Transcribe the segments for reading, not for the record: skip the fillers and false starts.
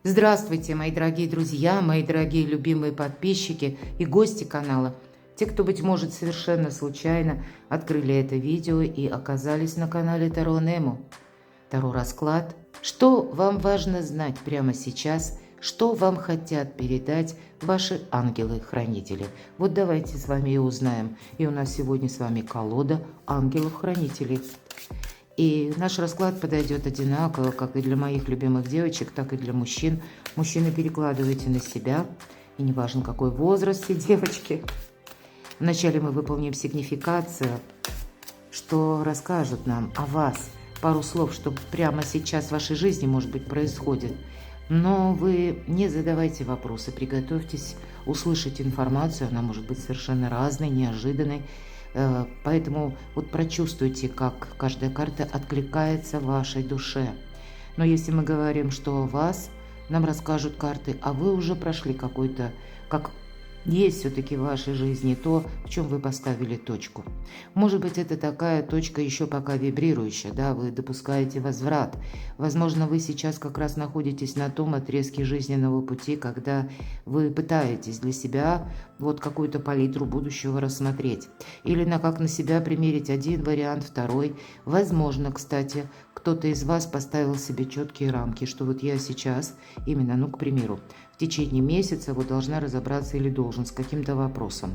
Здравствуйте, мои дорогие друзья, мои дорогие любимые подписчики и гости канала. Те, кто, быть может, совершенно случайно открыли это видео и оказались на канале Таро Немо. Таро расклад. Что вам важно знать прямо сейчас, что вам хотят передать ваши ангелы-хранители. Вот давайте с вами и узнаем. И у нас сегодня с вами колода ангелов-хранителей. И наш расклад подойдет одинаково, как и для моих любимых девочек, так и для мужчин. Мужчины, перекладывайте на себя, и неважно, какой возраст все девочки. Вначале мы выполним сигнификацию, что расскажут нам о вас. Пару слов, что прямо сейчас в вашей жизни, может быть, происходит. Но вы не задавайте вопросы, приготовьтесь услышать информацию, она может быть совершенно разной, неожиданной. Поэтому вот прочувствуйте, как каждая карта откликается вашей душе. Но если мы говорим, что о вас, нам расскажут карты, а вы уже прошли какой-то, как есть все-таки в вашей жизни то, в чем вы поставили точку. Может быть, это такая точка еще пока вибрирующая, да, вы допускаете возврат. Возможно, вы сейчас как раз находитесь на том отрезке жизненного пути, когда вы пытаетесь для себя вот какую-то палитру будущего рассмотреть. Или как на себя примерить один вариант, второй. Возможно, кстати, кто-то из вас поставил себе четкие рамки, что вот я сейчас, именно, к примеру, в течение месяца вот должна разобраться или должен с каким-то вопросом.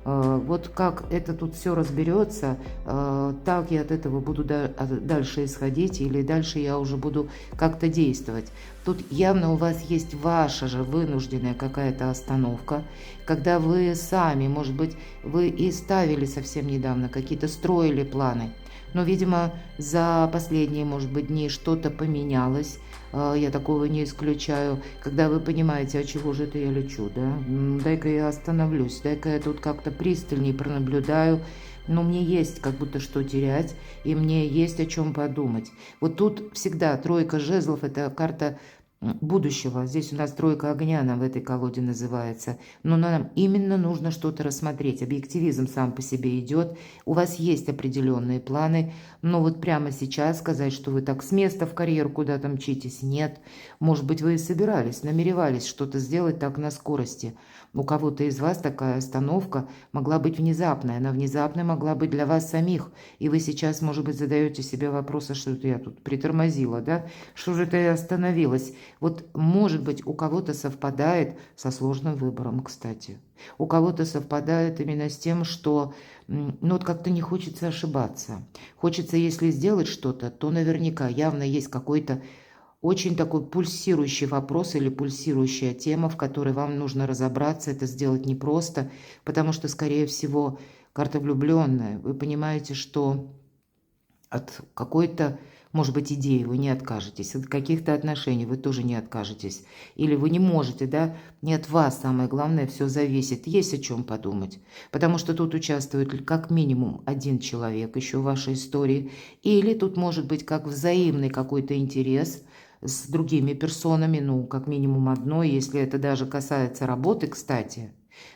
Вот как это тут все разберется, так я от этого буду дальше исходить, или дальше я уже буду как-то действовать. Тут явно у вас есть ваша же вынужденная какая-то остановка, когда вы сами, может быть, вы и ставили совсем недавно, какие-то строили планы. Но, видимо, за последние, может быть, дни что-то поменялось. Я такого не исключаю. Когда вы понимаете, а чего же это я лечу, да? Дай-ка я остановлюсь, дай-ка я тут как-то пристальнее пронаблюдаю. Но мне есть как будто что терять, и мне есть о чем подумать. Вот тут всегда тройка жезлов – это карта будущего. Здесь у нас тройка огня, она в этой колоде называется. Но нам именно нужно что-то рассмотреть. Объективизм сам по себе идет. У вас есть определенные планы. Но вот прямо сейчас сказать, что вы так с места в карьер куда-то мчитесь, нет. Может быть, вы и собирались, намеревались что-то сделать так на скорости. У кого-то из вас такая остановка могла быть внезапной. Она внезапной могла быть для вас самих. И вы сейчас, может быть, задаете себе вопрос, а что это я тут притормозила, да? Что же это я остановилась? Вот, может быть, у кого-то совпадает со сложным выбором, кстати. У кого-то совпадает именно с тем, что вот как-то не хочется ошибаться. Хочется, если сделать что-то, то наверняка явно есть какой-то очень такой пульсирующий вопрос или пульсирующая тема, в которой вам нужно разобраться. Это сделать непросто, потому что, скорее всего, карта влюбленная. Вы понимаете, что от какой-то, может быть, идеи вы не откажетесь, от каких-то отношений вы тоже не откажетесь. Или вы не можете, да, не от вас, самое главное, все зависит. Есть о чем подумать, потому что тут участвует как минимум один человек еще в вашей истории, или тут может быть как взаимный какой-то интерес с другими персонами, как минимум одной, если это даже касается работы, кстати,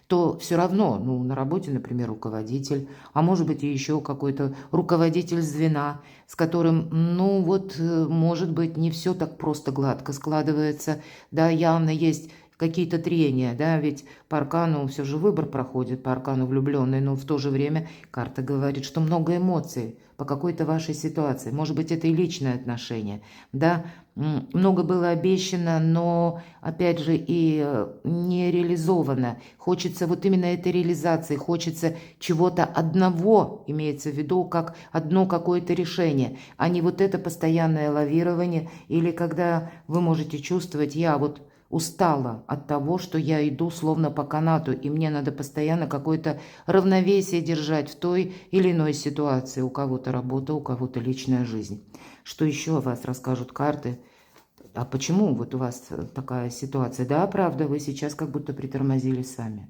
то все равно, на работе, например, руководитель, а может быть и еще какой-то руководитель звена, с которым, может быть, не все так просто гладко складывается, да, явно есть какие-то трения, да, ведь по аркану все же выбор проходит, по аркану влюбленный, но в то же время карта говорит, что много эмоций по какой-то вашей ситуации, может быть, это и личное отношение, да, много было обещано, но, опять же, и не реализовано. Хочется вот именно этой реализации, хочется чего-то одного, имеется в виду, как одно какое-то решение, а не вот это постоянное лавирование, или когда вы можете чувствовать, я вот устала от того, что я иду словно по канату, и мне надо постоянно какое-то равновесие держать в той или иной ситуации. У кого-то работа, у кого-то личная жизнь. Что еще о вас расскажут карты? А почему вот у вас такая ситуация? Да, правда, вы сейчас как будто притормозили сами.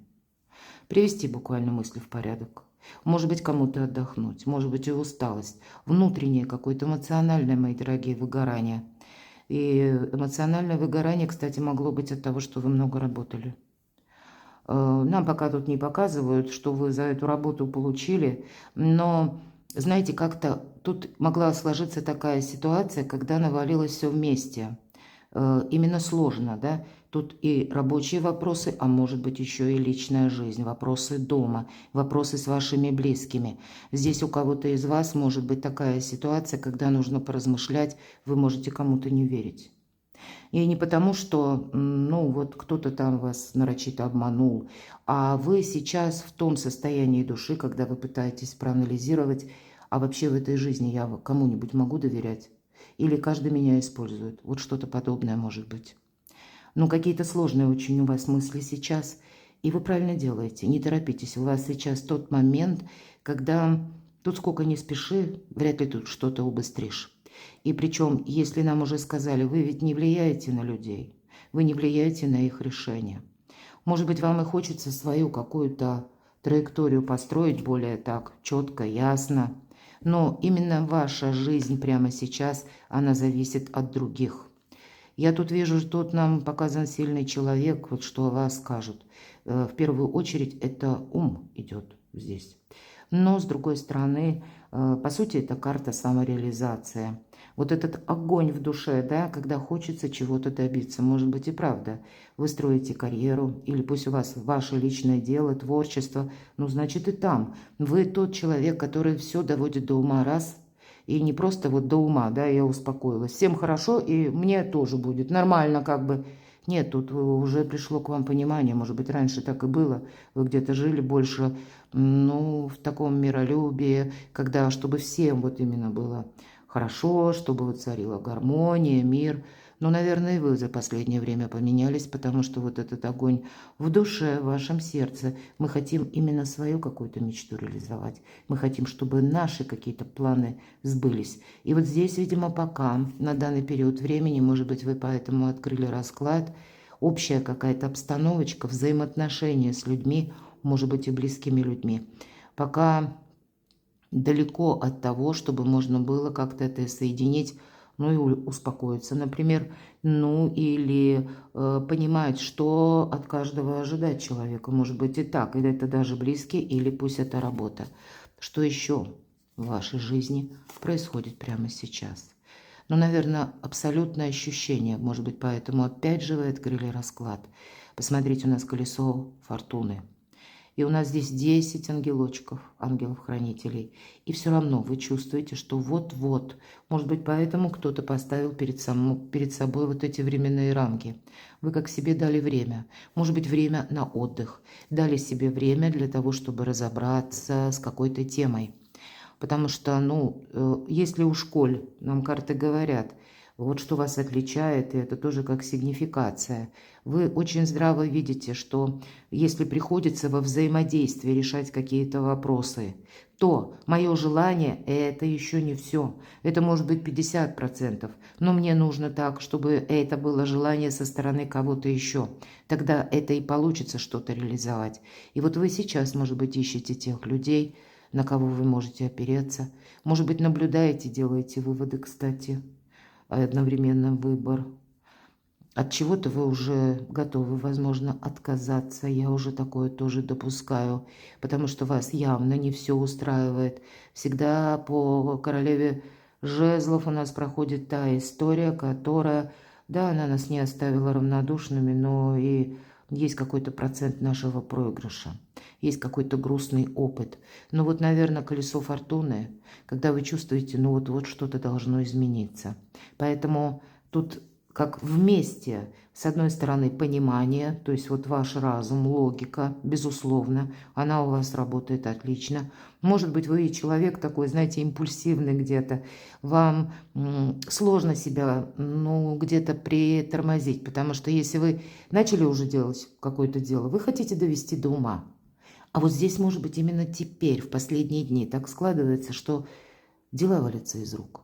Привести буквально мысли в порядок. Может быть, кому-то отдохнуть, может быть, и усталость. Внутреннее какое-то эмоциональное, мои дорогие, выгорание. И эмоциональное выгорание, кстати, могло быть от того, что вы много работали. Нам пока тут не показывают, что вы за эту работу получили, но, знаете, как-то тут могла сложиться такая ситуация, когда навалилось все вместе. именно сложно, да. Тут и рабочие вопросы, а может быть еще и личная жизнь, вопросы дома, вопросы с вашими близкими. Здесь у кого-то из вас может быть такая ситуация, когда нужно поразмышлять, вы можете кому-то не верить. И не потому, что, ну, вот кто-то там вас нарочито обманул, а вы сейчас в том состоянии души, когда вы пытаетесь проанализировать, а вообще в этой жизни я кому-нибудь могу доверять? Или каждый меня использует? Вот что-то подобное может быть. Ну, какие-то сложные очень у вас мысли сейчас. И вы правильно делаете, не торопитесь. У вас сейчас тот момент, когда тут сколько ни спеши, вряд ли тут что-то убыстришь. И причем, если нам уже сказали, вы ведь не влияете на людей, вы не влияете на их решения. Может быть, вам и хочется свою какую-то траекторию построить более так четко, ясно. Но именно ваша жизнь прямо сейчас, она зависит от других. Я тут вижу, что тут нам показан сильный человек, вот что о вас скажут. В первую очередь это ум идет здесь. Но, с другой стороны, по сути, это карта самореализация. Вот этот огонь в душе, да, когда хочется чего-то добиться, может быть и правда. Вы строите карьеру, или пусть у вас ваше личное дело, творчество, ну, значит и там. Вы тот человек, который все доводит до ума раз, и не просто вот до ума, да, я успокоилась. Всем хорошо, и мне тоже будет нормально как бы. Нет, тут уже пришло к вам понимание, может быть, раньше так и было. Вы где-то жили больше, ну, в таком миролюбии, когда, чтобы всем вот именно было хорошо, чтобы вот царила гармония, мир. Но, наверное, и вы за последнее время поменялись, потому что вот этот огонь в душе, в вашем сердце, мы хотим именно свою какую-то мечту реализовать. Мы хотим, чтобы наши какие-то планы сбылись. И вот здесь, видимо, пока, на данный период времени, может быть, вы поэтому открыли расклад, общая какая-то обстановочка, взаимоотношения с людьми, может быть, и близкими людьми. Пока далеко от того, чтобы можно было как-то это соединить, ну и успокоиться, например, ну или понимать, что от каждого ожидать человека. Может быть и так, или это даже близкий, или пусть это работа. Что еще в вашей жизни происходит прямо сейчас? Ну, наверное, абсолютное ощущение, может быть, поэтому опять же вы открыли расклад. Посмотрите, у нас колесо фортуны. И у нас здесь 10 ангелочков, ангелов-хранителей. И все равно вы чувствуете, что вот-вот, может быть, поэтому кто-то поставил перед собой вот эти временные рамки. Вы как себе дали время. Может быть, время на отдых. Дали себе время для того, чтобы разобраться с какой-то темой. Потому что, ну, если у школь, нам карты говорят, вот что вас отличает, и это тоже как сигнификация. Вы очень здраво видите, что если приходится во взаимодействии решать какие-то вопросы, то мое желание – это еще не все. Это может быть 50%, но мне нужно так, чтобы это было желание со стороны кого-то еще. Тогда это и получится что-то реализовать. И вот вы сейчас, может быть, ищете тех людей, на кого вы можете опереться. Может быть, наблюдаете, делаете выводы, кстати, одновременно выбор. От чего-то вы уже готовы, возможно, отказаться. Я уже такое тоже допускаю, потому что вас явно не все устраивает. Всегда по королеве жезлов у нас проходит та история, которая, да, она нас не оставила равнодушными, но и есть какой-то процент нашего проигрыша. Есть какой-то грустный опыт. Но вот, наверное, колесо фортуны, когда вы чувствуете, ну вот что-то должно измениться. Поэтому тут как вместе, с одной стороны, понимание, то есть вот ваш разум, логика, безусловно, она у вас работает отлично. Может быть, вы человек такой, знаете, импульсивный где-то, вам сложно себя, ну, где-то притормозить, потому что если вы начали уже делать какое-то дело, вы хотите довести до ума. А вот здесь, может быть, именно теперь, в последние дни, так складывается, что дела валятся из рук.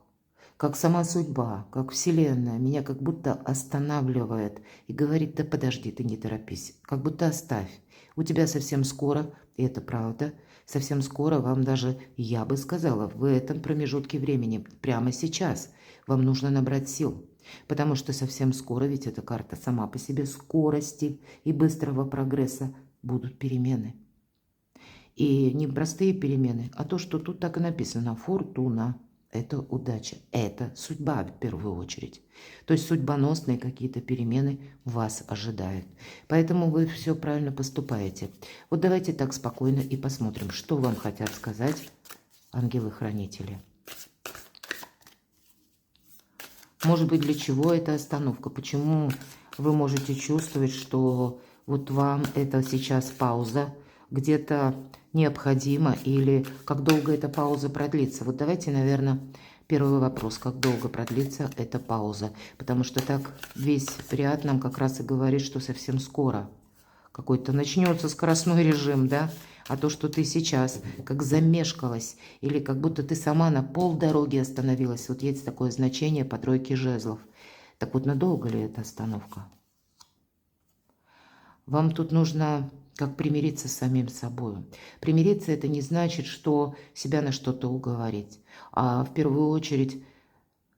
Как сама судьба, как вселенная меня как будто останавливает и говорит: да подожди, ты не торопись, как будто оставь. У тебя совсем скоро, и это правда, совсем скоро вам даже, я бы сказала, в этом промежутке времени, прямо сейчас, вам нужно набрать сил. Потому что совсем скоро, ведь эта карта сама по себе скорости и быстрого прогресса, будут перемены. И не простые перемены, а то, что тут так и написано – фортуна. это удача, это судьба в первую очередь. То есть судьбоносные какие-то перемены вас ожидают. Поэтому вы все правильно поступаете. Вот давайте так спокойно и посмотрим, что вам хотят сказать ангелы-хранители. Может быть, для чего эта остановка? Почему вы можете чувствовать, что вот вам это сейчас пауза где-то необходима, или как долго эта пауза продлится? Вот давайте, наверное, первый вопрос. Как долго продлится эта пауза? Потому что так весь ряд нам как раз и говорит, что совсем скоро какой-то начнется скоростной режим, да? А то, что ты сейчас как замешкалась, или как будто ты сама на полдороги остановилась. Вот есть такое значение по тройке жезлов. Так вот, надолго ли эта остановка? Вам тут нужно как примириться с самим собой. Примириться — это не значит, что себя на что-то уговорить. А в первую очередь,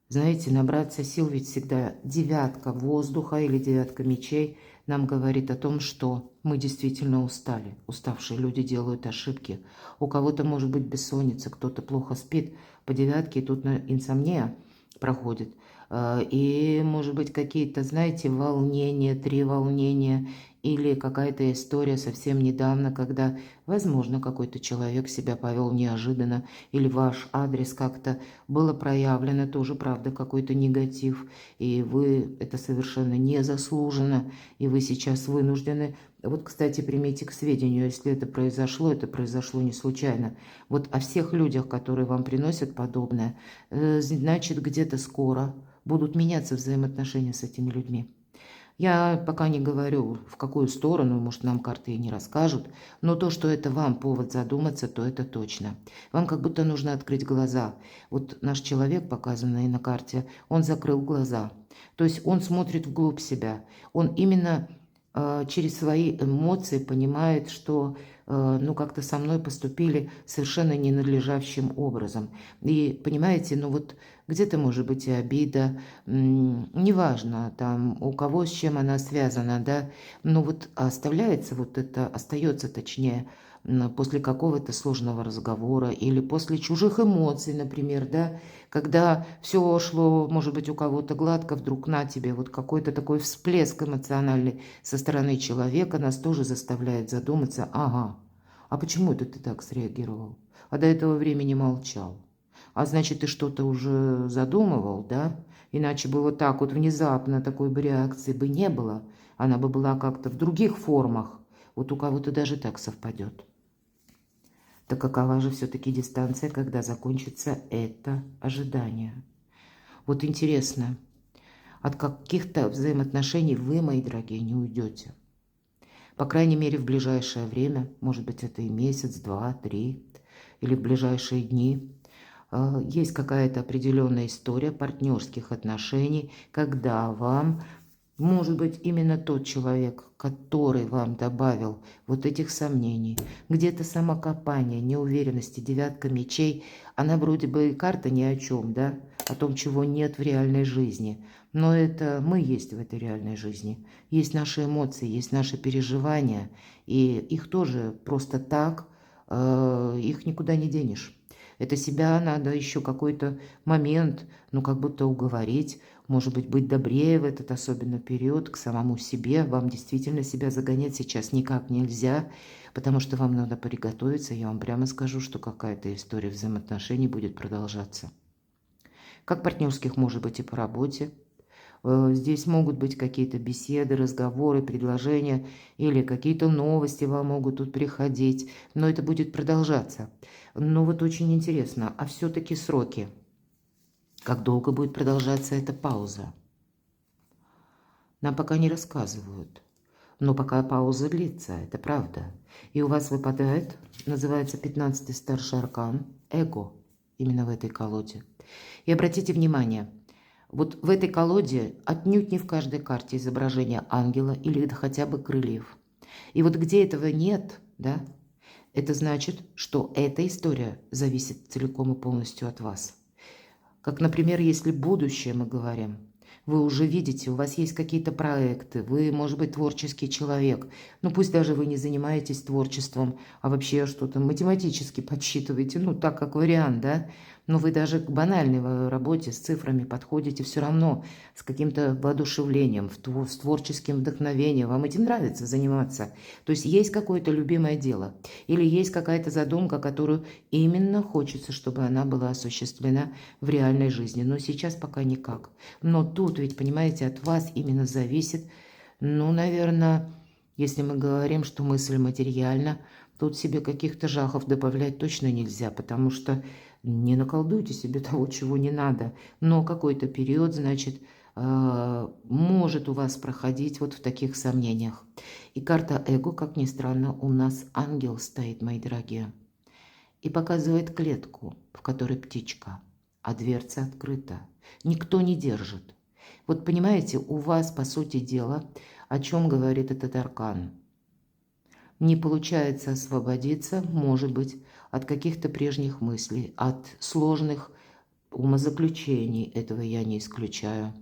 знаете, набраться сил, ведь всегда девятка воздуха или девятка мечей нам говорит о том, что мы действительно устали. Уставшие люди делают ошибки. У кого-то может быть бессонница, кто-то плохо спит по девятке, и тут инсомния проходит. И, может быть, какие-то, знаете, волнения, треволнения, или какая-то история совсем недавно, когда, возможно, какой-то человек себя повел неожиданно, или ваш адрес как-то было проявлено, тоже, правда, какой-то негатив, и вы это совершенно незаслуженно, и вы сейчас вынуждены. Вот, кстати, примите к сведению, если это произошло не случайно. Вот о всех людях, которые вам приносят подобное, значит, где-то скоро будут меняться взаимоотношения с этими людьми. Я пока не говорю, в какую сторону, может, нам карты и не расскажут, но то, что это вам повод задуматься, то это точно. Вам как будто нужно открыть глаза. Вот наш человек, показанный на карте, он закрыл глаза. То есть он смотрит вглубь себя. Он именно через свои эмоции понимает, что ну как-то со мной поступили совершенно ненадлежащим образом. И понимаете, ну вот где-то может быть и обида, неважно там у кого с чем она связана, да, но вот оставляется вот это, остается точнее, после какого-то сложного разговора или после чужих эмоций, например, да, когда все шло, может быть, у кого-то гладко, вдруг на тебе вот какой-то такой всплеск эмоциональный со стороны человека нас тоже заставляет задуматься, ага, а почему это ты так среагировал? А до этого времени молчал. А значит, ты что-то уже задумывал, да? Иначе бы вот так вот внезапно такой бы реакции бы не было. Она бы была как-то в других формах. Вот у кого-то даже так совпадет. Так какова же все-таки дистанция, когда закончится это ожидание? Вот интересно, от каких-то взаимоотношений вы, мои дорогие, не уйдете. По крайней мере, в ближайшее время, может быть, это и месяц, два, три, или в ближайшие дни, есть какая-то определенная история партнерских отношений, когда вам, может быть, именно тот человек, который вам добавил вот этих сомнений, где-то самокопание, неуверенности, девятка мечей, она вроде бы и карта ни о чем, да, о том, чего нет в реальной жизни. Но это мы есть в этой реальной жизни. Есть наши эмоции, есть наши переживания, и их тоже просто так, их никуда не денешь. Это себя надо еще какой-то момент, ну, как будто уговорить, может быть добрее в этот особенно период к самому себе. Вам действительно себя загонять сейчас никак нельзя, потому что вам надо приготовиться. Я вам прямо скажу, что какая-то история взаимоотношений будет продолжаться. Как партнерских, может быть, и по работе. Здесь могут быть какие-то беседы, разговоры, предложения или какие-то новости вам могут тут приходить, но это будет продолжаться. Но вот очень интересно, а все-таки сроки? Как долго будет продолжаться эта пауза? Нам пока не рассказывают. Но пока пауза длится, это правда. И у вас выпадает, называется 15-й старший аркан, эго, именно в этой колоде. И обратите внимание, вот в этой колоде отнюдь не в каждой карте изображение ангела или хотя бы крыльев. И вот где этого нет, да, это значит, что эта история зависит целиком и полностью от вас. Как, например, если будущее мы говорим, вы уже видите, у вас есть какие-то проекты, вы, может быть, творческий человек, ну пусть даже вы не занимаетесь творчеством, а вообще что-то математически подсчитываете, ну так как вариант, да, Но вы даже к банальной работе с цифрами подходите все равно с каким-то воодушевлением, с творческим вдохновением. Вам этим нравится заниматься. То есть есть какое-то любимое дело или есть какая-то задумка, которую именно хочется, чтобы она была осуществлена в реальной жизни. Но сейчас пока никак. Но тут ведь, понимаете, от вас именно зависит, ну, наверное, если мы говорим, что мысль материальна, тут себе каких-то жахов добавлять точно нельзя, потому что не наколдуйте себе того, чего не надо. Но какой-то период, значит, может у вас проходить вот в таких сомнениях. И карта эго, как ни странно, у нас ангел стоит, мои дорогие, и показывает клетку, в которой птичка, а дверца открыта. Никто не держит. Вот понимаете, у вас, по сути дела, о чем говорит этот аркан? Не получается освободиться, может быть, от каких-то прежних мыслей, от сложных умозаключений, этого я не исключаю,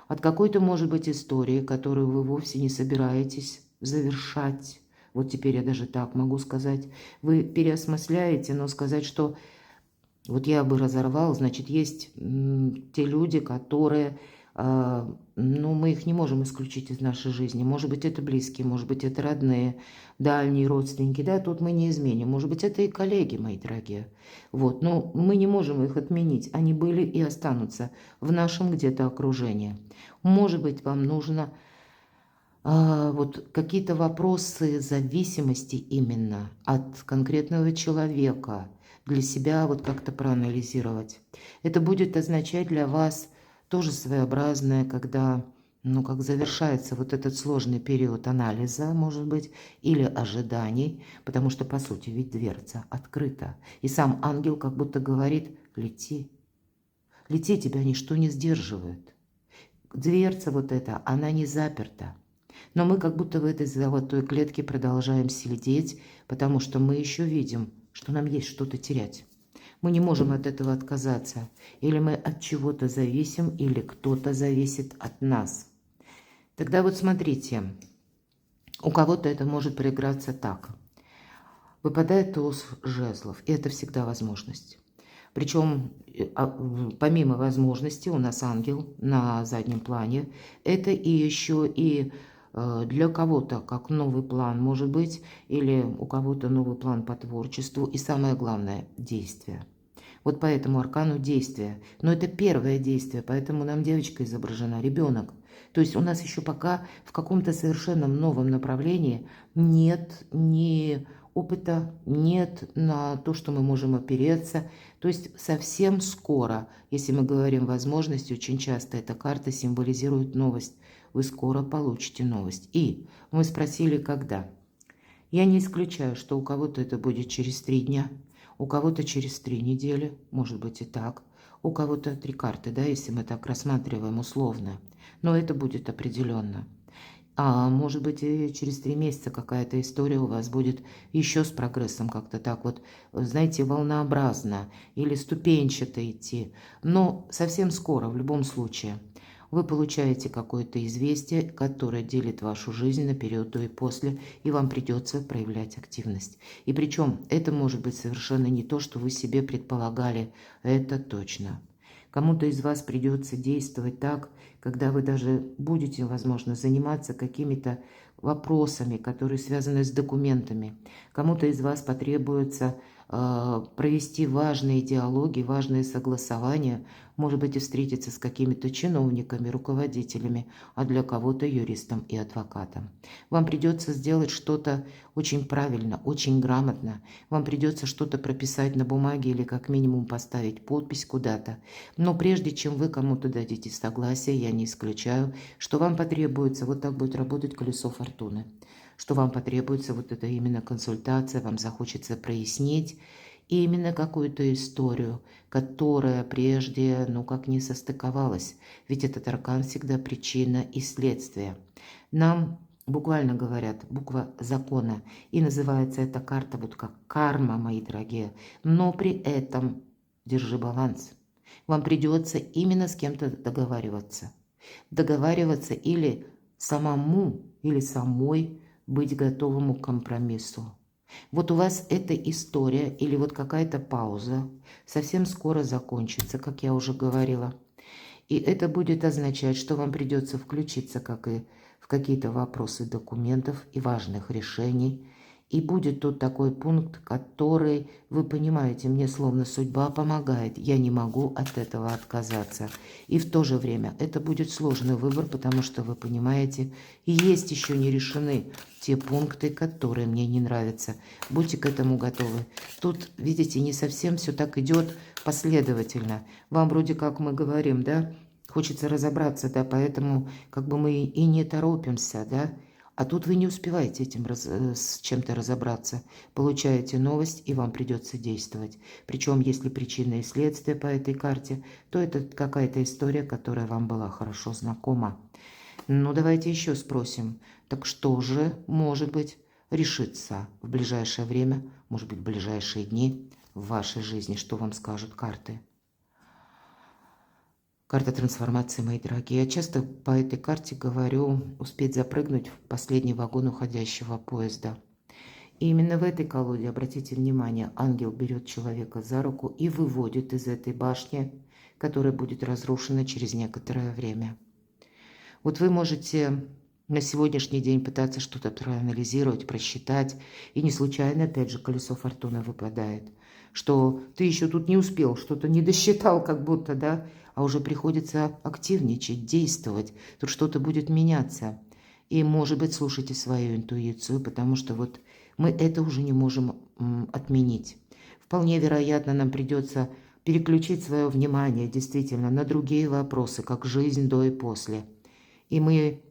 от какой-то, может быть, истории, которую вы вовсе не собираетесь завершать. Вот теперь я даже так могу сказать. Вы переосмысляете, но сказать, что вот я бы разорвал, значит, есть те люди, которые, ну, мы их не можем исключить из нашей жизни. Может быть, это близкие, может быть, это родные, дальние родственники, да, тут мы не изменим. Может быть, это и коллеги, мои дорогие. Вот, но мы не можем их отменить. Они были и останутся в нашем где-то окружении. Может быть, вам нужно вот какие-то вопросы зависимости именно от конкретного человека для себя вот как-то проанализировать. Это будет означать для вас тоже своеобразное, когда, ну, как завершается вот этот сложный период анализа, может быть, или ожиданий, потому что, по сути, ведь дверца открыта. И сам ангел как будто говорит: лети, лети, тебя ничто не сдерживает. Дверца вот эта, она не заперта. Но мы как будто в этой золотой клетке продолжаем сидеть, потому что мы еще видим, что нам есть что-то терять. Мы не можем от этого отказаться. Или мы от чего-то зависим, или кто-то зависит от нас. Тогда вот смотрите, у кого-то это может проиграться так. Выпадает туз жезлов, и это всегда возможность. Причем помимо возможности у нас ангел на заднем плане. Это и еще и для кого-то как новый план может быть, или у кого-то новый план по творчеству. И самое главное – действие. Вот по этому аркану действие. Но это первое действие, поэтому нам девочка изображена, ребенок. То есть у нас еще пока в каком-то совершенно новом направлении нет ни опыта, нет на то, что мы можем опереться. То есть совсем скоро, если мы говорим возможности, очень часто эта карта символизирует новость. Вы скоро получите новость. И мы спросили, когда. Я не исключаю, что у кого-то это будет через 3 дня, у кого-то через 3 недели, может быть и так. У кого-то 3 карты, да, если мы так рассматриваем условно. Но это будет определенно. А может быть, и через 3 месяца какая-то история у вас будет еще с прогрессом как-то так вот, знаете, волнообразно или ступенчато идти. Но совсем скоро, в любом случае, вы получаете какое-то известие, которое делит вашу жизнь на период до и после, и вам придется проявлять активность. И причем это может быть совершенно не то, что вы себе предполагали, это точно. Кому-то из вас придется действовать так, когда вы даже будете, возможно, заниматься какими-то вопросами, которые связаны с документами. Кому-то из вас потребуется провести важные диалоги, важные согласования, может быть, и встретиться с какими-то чиновниками, руководителями, а для кого-то юристом и адвокатом. Вам придется сделать что-то очень правильно, очень грамотно. Вам придется что-то прописать на бумаге или как минимум поставить подпись куда-то. Но прежде чем вы кому-то дадите согласие, я не исключаю, что вам потребуется, вот так будет работать колесо фортуны, что вам потребуется вот это именно консультация, вам захочется прояснить именно какую-то историю, которая прежде, ну, как не состыковалась. Ведь этот аркан всегда причина и следствие. Нам буквально говорят буква закона, и называется эта карта вот как карма, мои дорогие. Но при этом держи баланс. Вам придется именно с кем-то договариваться. Договариваться или самому, или самой быть готовому к компромиссу. Вот у вас эта история или вот какая-то пауза совсем скоро закончится, как я уже говорила. И это будет означать, что вам придется включиться, как и в какие-то вопросы документов и важных решений. И будет тут такой пункт, который, вы понимаете, мне словно судьба помогает. Я не могу от этого отказаться. И в то же время это будет сложный выбор, потому что, вы понимаете, есть еще не решены те пункты, которые мне не нравятся. Будьте к этому готовы. Тут, видите, не совсем все так идет последовательно. Вам вроде как мы говорим, да, хочется разобраться, да, поэтому как бы мы и не торопимся, да. А тут вы не успеваете с чем-то разобраться. Получаете новость, и вам придется действовать. Причем, если причина и следствие по этой карте, то это какая-то история, которая вам была хорошо знакома. Ну, давайте еще спросим. Так что же, может быть, решится в ближайшее время, может быть, в ближайшие дни в вашей жизни? Что вам скажут карты? Карта трансформации, мои дорогие. Я часто по этой карте говорю успеть запрыгнуть в последний вагон уходящего поезда. И именно в этой колоде, обратите внимание, ангел берет человека за руку и выводит из этой башни, которая будет разрушена через некоторое время. Вот вы можете на сегодняшний день пытаться что-то проанализировать, просчитать, и не случайно, опять же, колесо фортуны выпадает, что ты еще тут не успел, что-то не досчитал как будто, да, а уже приходится активничать, действовать, тут что-то будет меняться. И, может быть, слушайте свою интуицию, потому что вот мы это уже не можем отменить. Вполне вероятно, нам придется переключить свое внимание действительно на другие вопросы, как жизнь до и после. И мы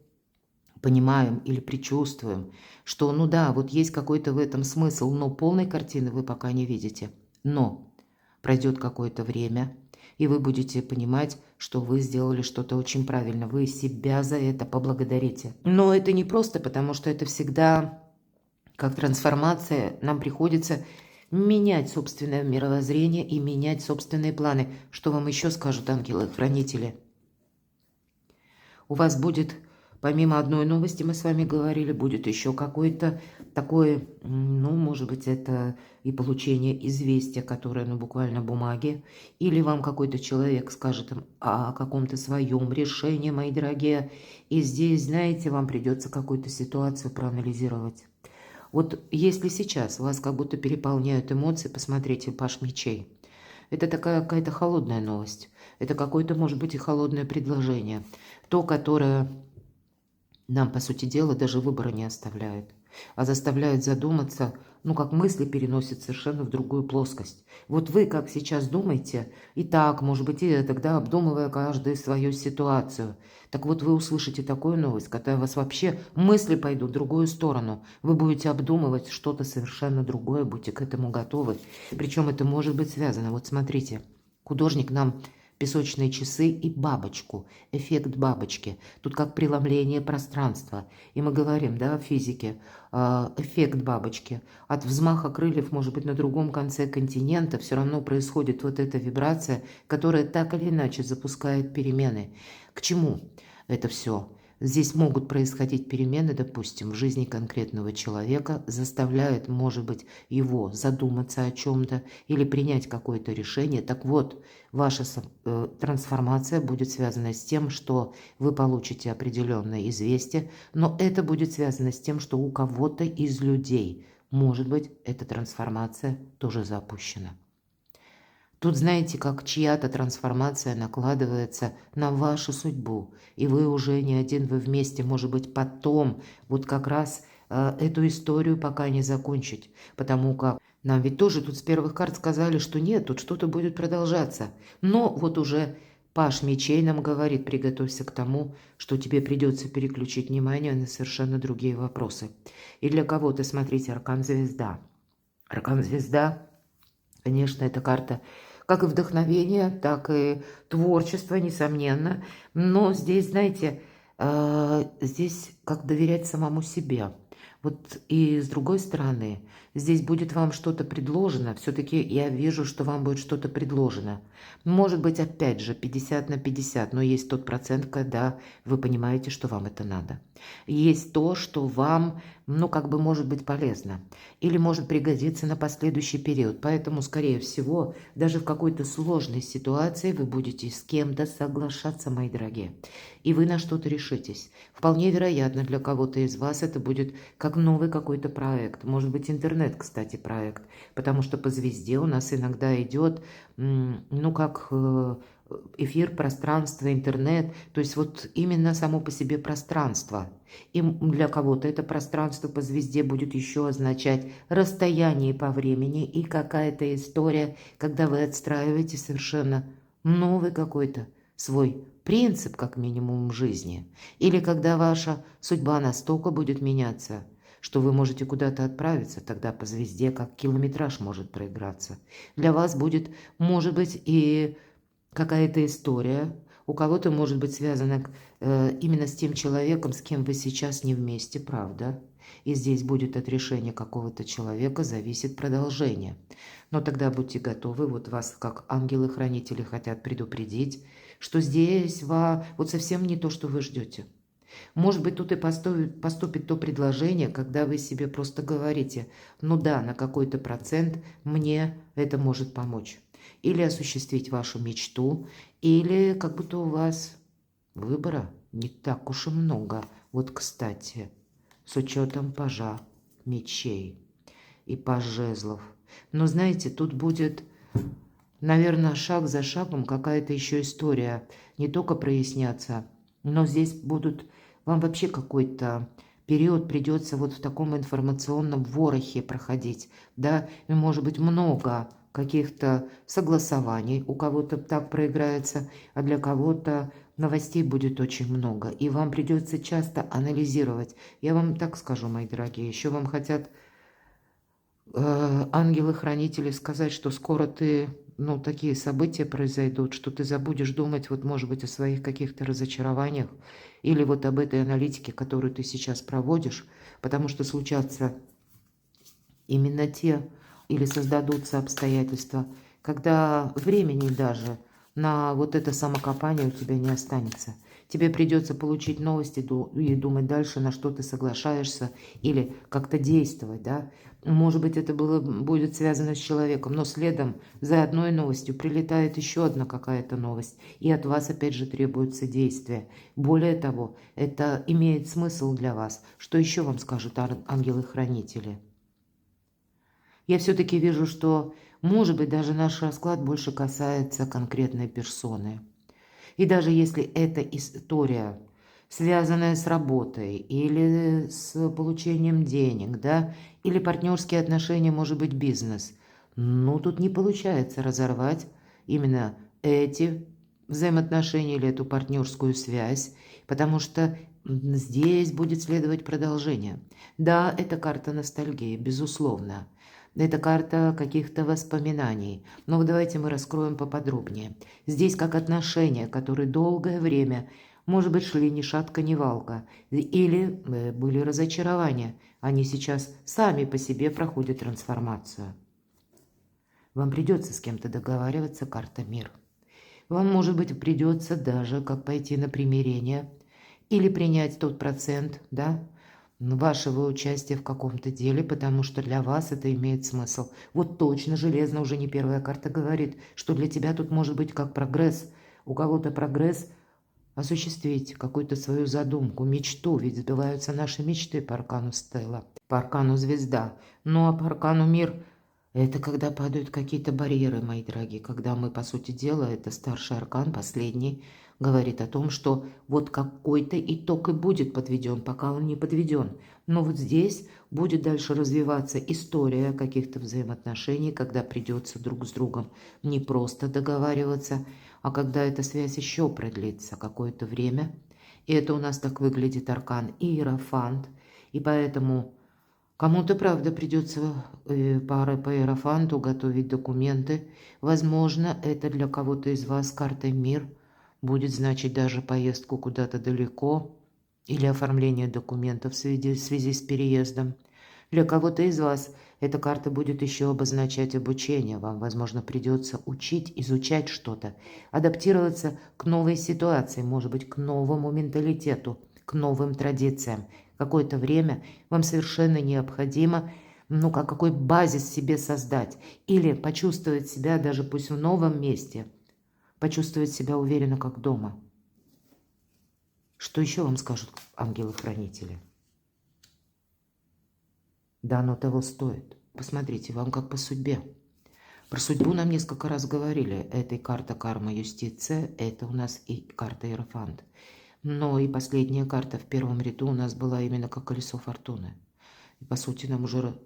понимаем или предчувствуем, что, ну да, вот есть какой-то в этом смысл, но полной картины вы пока не видите. Но пройдет какое-то время, и вы будете понимать, что вы сделали что-то очень правильно. Вы себя за это поблагодарите. Но это не просто, потому что это всегда, как трансформация, нам приходится менять собственное мировоззрение и менять собственные планы. Что вам еще скажут ангелы-хранители? У вас будет, помимо одной новости, мы с вами говорили, будет еще какой-то такой, ну, может быть, это и получение известия, которое, ну, буквально бумаге, или вам какой-то человек скажет о каком-то своем решении, мои дорогие, и здесь, знаете, вам придется какую-то ситуацию проанализировать. Вот если сейчас вас как будто переполняют эмоции, посмотрите, Паш мечей. Это такая какая-то холодная новость. Это какое-то, может быть, и холодное предложение. То, которое нам, по сути дела, даже выбора не оставляет, а заставляет задуматься, ну, как мысли переносят совершенно в другую плоскость. Вот вы как сейчас думаете, и так, может быть, и тогда обдумывая каждую свою ситуацию. Так вот, вы услышите такую новость, когда у вас вообще мысли пойдут в другую сторону. Вы будете обдумывать что-то совершенно другое, будьте к этому готовы. Причем это может быть связано. Вот смотрите, художник нам песочные часы и бабочку, эффект бабочки. Тут как преломление пространства. И мы говорим, да, в физике, эффект бабочки. От взмаха крыльев, может быть, на другом конце континента все равно происходит вот эта вибрация, которая так или иначе запускает перемены. К чему это все? Здесь могут происходить перемены, допустим, в жизни конкретного человека, заставляют, может быть, его задуматься о чем-то или принять какое-то решение. Так вот, ваша трансформация будет связана с тем, что вы получите определенное известие, но это будет связано с тем, что у кого-то из людей, может быть, эта трансформация тоже запущена. Тут, знаете, как чья-то трансформация накладывается на вашу судьбу, и вы уже не один, вы вместе, может быть, потом вот как раз эту историю пока не закончить, потому как нам ведь тоже тут с первых карт сказали, что нет, тут что-то будет продолжаться, но вот уже Паш мечей нам говорит, приготовься к тому, что тебе придется переключить внимание на совершенно другие вопросы. И для кого-то, смотрите, аркан звезда. Аркан звезда, конечно, это карта как и вдохновение, так и творчество, несомненно. Но здесь, знаете, здесь как доверять самому себе. Вот и с другой стороны, здесь будет вам что-то предложено. Все-таки я вижу, что вам будет что-то предложено. Может быть, опять же, 50 на 50, но есть тот процент, когда вы понимаете, что вам это надо. Есть то, что вам, ну, как бы может быть полезно. Или может пригодиться на последующий период. Поэтому, скорее всего, даже в какой-то сложной ситуации вы будете с кем-то соглашаться, мои дорогие. И вы на что-то решитесь. Вполне вероятно, для кого-то из вас это будет как новый какой-то проект. Может быть, интернет, кстати, проект. Потому что по звезде у нас иногда идет, ну, как эфир, пространство, интернет. То есть вот именно само по себе пространство. И для кого-то это пространство по звезде будет еще означать расстояние по времени и какая-то история, когда вы отстраиваете совершенно новый какой-то свой принцип, как минимум, в жизни. Или когда ваша судьба настолько будет меняться, что вы можете куда-то отправиться, тогда по звезде как километраж может проиграться. Для вас будет, может быть, и какая-то история, у кого-то может быть связана именно с тем человеком, с кем вы сейчас не вместе, правда? И здесь будет от решения какого-то человека зависит продолжение. Но тогда будьте готовы, вот вас как ангелы-хранители хотят предупредить, что здесь вот совсем не то, что вы ждете. Может быть, тут и поступит то предложение, когда вы себе просто говорите, ну да, на какой-то процент мне это может помочь. Или осуществить вашу мечту, или как будто у вас выбора не так уж и много. Вот, кстати, с учетом пажа мечей и паж жезлов. Но знаете, тут будет, наверное, шаг за шагом какая-то еще история не только проясняться, но здесь будут вам вообще какой-то период придется вот в таком информационном ворохе проходить, да, и может быть много каких-то согласований, у кого-то так проиграется, а для кого-то новостей будет очень много, и вам придется часто анализировать. Я вам так скажу, мои дорогие, еще вам хотят ангелы-хранители сказать, что скоро ты, ну, такие события произойдут, что ты забудешь думать, вот, может быть, о своих каких-то разочарованиях или вот об этой аналитике, которую ты сейчас проводишь, потому что случатся именно те или создадутся обстоятельства, когда времени даже на вот это самокопание у тебя не останется. Тебе придется получить новости и думать дальше, на что ты соглашаешься, или как-то действовать, да. Может быть, это будет связано с человеком, но следом за одной новостью прилетает еще одна какая-то новость, и от вас опять же требуется действие. Более того, это имеет смысл для вас. Что еще вам скажут ангелы-хранители? Я все-таки вижу, что, может быть, даже наш расклад больше касается конкретной персоны. И даже если эта история, связанная с работой или с получением денег, да, или партнерские отношения, может быть, бизнес, ну, тут не получается разорвать именно эти взаимоотношения или эту партнерскую связь, потому что здесь будет следовать продолжение. Да, это карта ностальгии, безусловно. Это карта каких-то воспоминаний. Но вот давайте мы раскроем поподробнее. Здесь как отношения, которые долгое время, может быть, шли ни шатка, ни валка. Или были разочарования. Они сейчас сами по себе проходят трансформацию. Вам придется с кем-то договариваться, карта мир. Вам, может быть, придется даже как пойти на примирение или принять тот процент, да, вашего участия в каком-то деле, потому что для вас это имеет смысл. Вот точно, железно, уже не первая карта говорит, что для тебя тут может быть как прогресс. У кого-то прогресс осуществить какую-то свою задумку, мечту, ведь сбываются наши мечты по аркану Стелла, по аркану Звезда. Ну а по аркану Мир это когда падают какие-то барьеры, мои дорогие, когда мы, по сути дела, это старший аркан, последний, говорит о том, что вот какой-то итог и будет подведен, пока он не подведен. Но вот здесь будет дальше развиваться история каких-то взаимоотношений, когда придется друг с другом не просто договариваться, а когда эта связь еще продлится какое-то время. И это у нас так выглядит аркан Иерофант. И поэтому кому-то, правда, придется пары по Иерофанту готовить документы. Возможно, это для кого-то из вас картой «Мир» будет значить даже поездку куда-то далеко или оформление документов в связи с переездом. Для кого-то из вас эта карта будет еще обозначать обучение. Вам, возможно, придется учить, изучать что-то, адаптироваться к новой ситуации, может быть, к новому менталитету, к новым традициям. Какое-то время вам совершенно необходимо, какой базис себе создать или почувствовать себя даже пусть в новом месте, почувствовать себя уверенно, как дома. Что еще вам скажут ангелы-хранители? Да, оно того стоит. Посмотрите, вам как по судьбе. Про судьбу нам несколько раз говорили. Это и карта карма юстиция, это у нас и карта Иерофант. Но и последняя карта в первом ряду у нас была именно как колесо фортуны. И по сути нам уже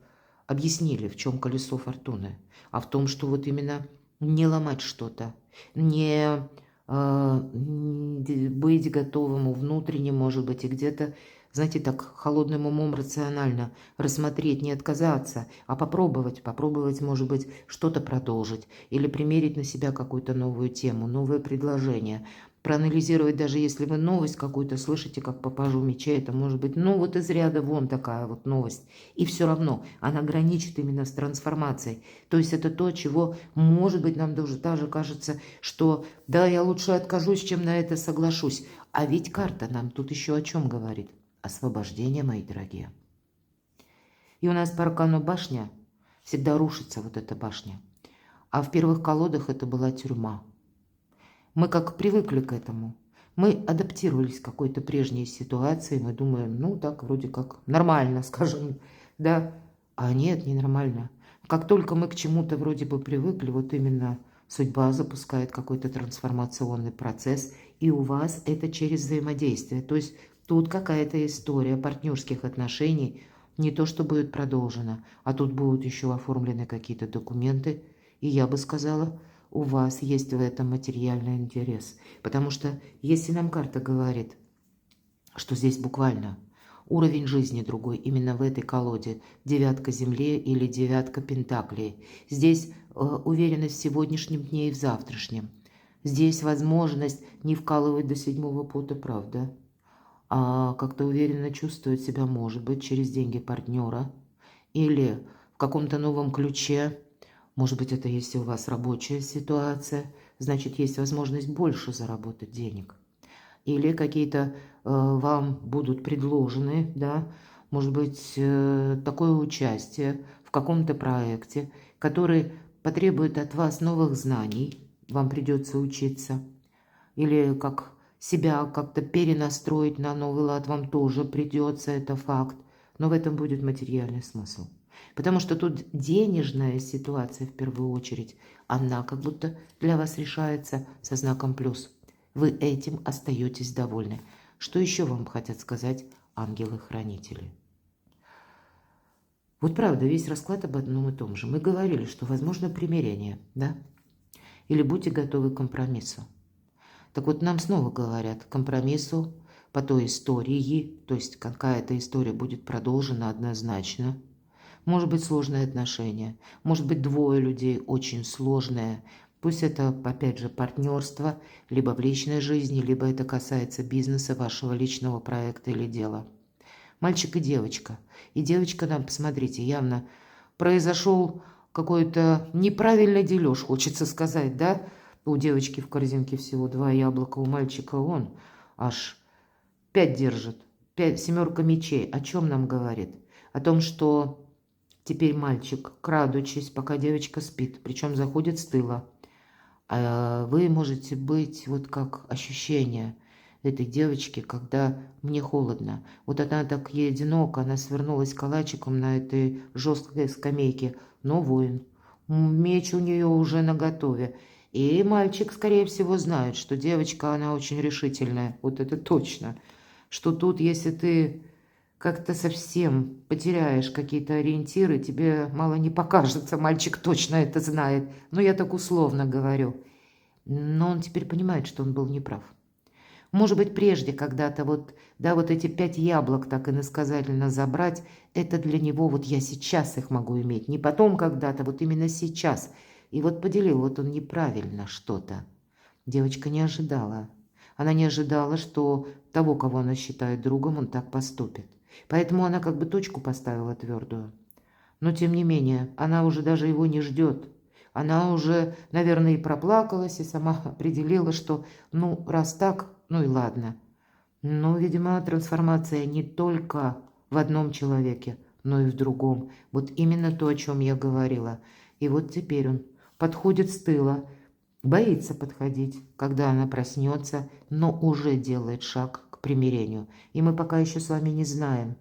объяснили, в чем колесо фортуны. А в том, что вот именно не ломать что-то, не быть готовым внутренне, может быть, и где-то, знаете, так холодным умом рационально рассмотреть, не отказаться, а попробовать, может быть, что-то продолжить или примерить на себя какую-то новую тему, новое предложение, проанализировать, даже если вы новость какую-то слышите, как по пажу мечей, это может быть, вот из ряда вон такая вот новость, и все равно она граничит именно с трансформацией. То есть это то, чего, может быть, нам даже кажется, что да, я лучше откажусь, чем на это соглашусь. А ведь карта нам тут еще о чем говорит? Освобождение, мои дорогие. И у нас по аркану башня всегда рушится, вот эта башня. А в первых колодах это была тюрьма. Мы как привыкли к этому. Мы адаптировались к какой-то прежней ситуации. Мы думаем, так вроде как нормально, скажем, да. А нет, не нормально. Как только мы к чему-то вроде бы привыкли, вот именно судьба запускает какой-то трансформационный процесс. И у вас это через взаимодействие. То есть тут какая-то история партнерских отношений. Не то, что будет продолжена, а тут будут еще оформлены какие-то документы. И я бы сказала, у вас есть в этом материальный интерес. Потому что если нам карта говорит, что здесь буквально уровень жизни другой, именно в этой колоде, девятка земли или девятка пентаклей, здесь уверенность в сегодняшнем дне и в завтрашнем. Здесь возможность не вкалывать до седьмого пота, правда, а как-то уверенно чувствовать себя, может быть, через деньги партнера или в каком-то новом ключе. Может быть, это если у вас рабочая ситуация, значит, есть возможность больше заработать денег. Или какие-то вам будут предложены, да, может быть, такое участие в каком-то проекте, который потребует от вас новых знаний, вам придется учиться. Или как себя как-то перенастроить на новый лад вам тоже придется, это факт. Но в этом будет материальный смысл. Потому что тут денежная ситуация в первую очередь, она как будто для вас решается со знаком плюс. Вы этим остаетесь довольны. Что еще вам хотят сказать ангелы-хранители? Вот правда, весь расклад об одном и том же. Мы говорили, что возможно примирение, да? Или будьте готовы к компромиссу. Так вот, нам снова говорят компромиссу по той истории, то есть какая-то история будет продолжена однозначно. Может быть, сложные отношения, может быть, двое людей очень сложные. Пусть это, опять же, партнерство, либо в личной жизни, либо это касается бизнеса, вашего личного проекта или дела. Мальчик и девочка. И девочка нам, посмотрите, явно произошел какой-то неправильный дележ, хочется сказать, да? У девочки в корзинке всего 2 яблока, у мальчика он аж 5 держит. 7 мечей. О чем нам говорит? О том, что теперь мальчик, крадучись, пока девочка спит, причем заходит с тыла. А вы можете быть вот как ощущение этой девочки, когда мне холодно. Вот она так ей одинока, она свернулась калачиком на этой жесткой скамейке, но воин. Меч у нее уже наготове. И мальчик, скорее всего, знает, что девочка, она очень решительная, вот это точно. Что тут, если ты как-то совсем потеряешь какие-то ориентиры, тебе мало не покажется, мальчик точно это знает. Но я так условно говорю. Но он теперь понимает, что он был неправ. Может быть, прежде когда-то вот эти 5 яблок так иносказательно забрать, это для него вот я сейчас их могу иметь, не потом когда-то, вот именно сейчас. И вот поделил, вот он неправильно что-то. Девочка не ожидала. Она не ожидала, что того, кого она считает другом, он так поступит. Поэтому она как бы точку поставила твердую. Но тем не менее, она уже даже его не ждет. Она уже, наверное, и проплакалась, и сама определила, что, ну, раз так, ну и ладно. Но, видимо, трансформация не только в одном человеке, но и в другом. Вот именно то, о чем я говорила. И вот теперь он подходит с тыла, боится подходить, когда она проснется, но уже делает шаг к примирению. И мы пока еще с вами не знаем,